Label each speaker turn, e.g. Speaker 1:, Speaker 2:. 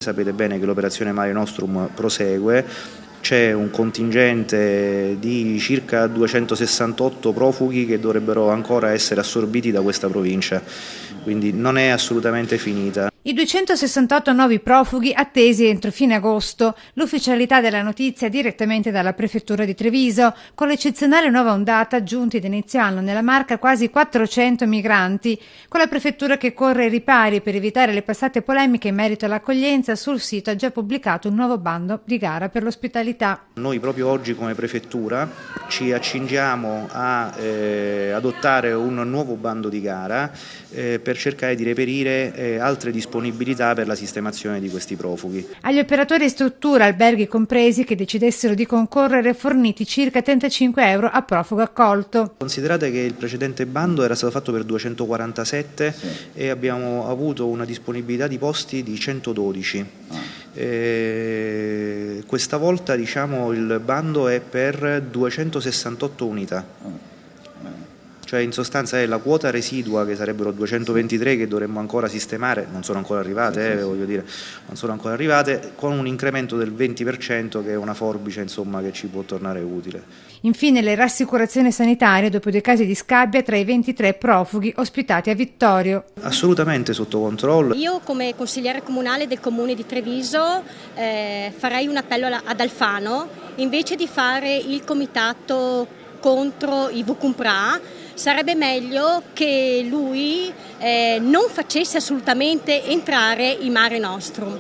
Speaker 1: Sapete bene che l'operazione Mare Nostrum prosegue, c'è un contingente di circa 268 profughi che dovrebbero ancora essere assorbiti da questa provincia, quindi non è assolutamente finita.
Speaker 2: I 268 nuovi profughi attesi entro fine agosto, l'ufficialità della notizia direttamente dalla prefettura di Treviso, con l'eccezionale nuova ondata giunti da inizio anno nella Marca quasi 400 migranti, con la prefettura che corre ai ripari per evitare le passate polemiche in merito all'accoglienza. Sul sito ha già pubblicato un nuovo bando di gara per l'ospitalità.
Speaker 1: Noi proprio oggi come prefettura ci accingiamo a adottare un nuovo bando di gara per cercare di reperire altre disponibilità per la sistemazione di questi profughi.
Speaker 2: Agli operatori struttura, alberghi compresi, che decidessero di concorrere, forniti circa 35 euro a profugo accolto.
Speaker 1: Considerate che il precedente bando era stato fatto per 247 e abbiamo avuto una disponibilità di posti di 112. Questa volta il bando è per 268 unità. Cioè in sostanza è la quota residua, che sarebbero 223 che dovremmo ancora sistemare, non sono ancora arrivate, non sono ancora arrivate, con un incremento del 20% che è una forbice che ci può tornare utile.
Speaker 2: Infine le rassicurazioni sanitarie dopo 2 casi di scabbia tra i 23 profughi ospitati a Vittorio.
Speaker 1: Assolutamente sotto controllo.
Speaker 3: Io come consigliere comunale del comune di Treviso farei un appello ad Alfano, invece di fare il comitato contro i VCUMPRA, sarebbe meglio che lui non facesse assolutamente entrare i Mare Nostrum,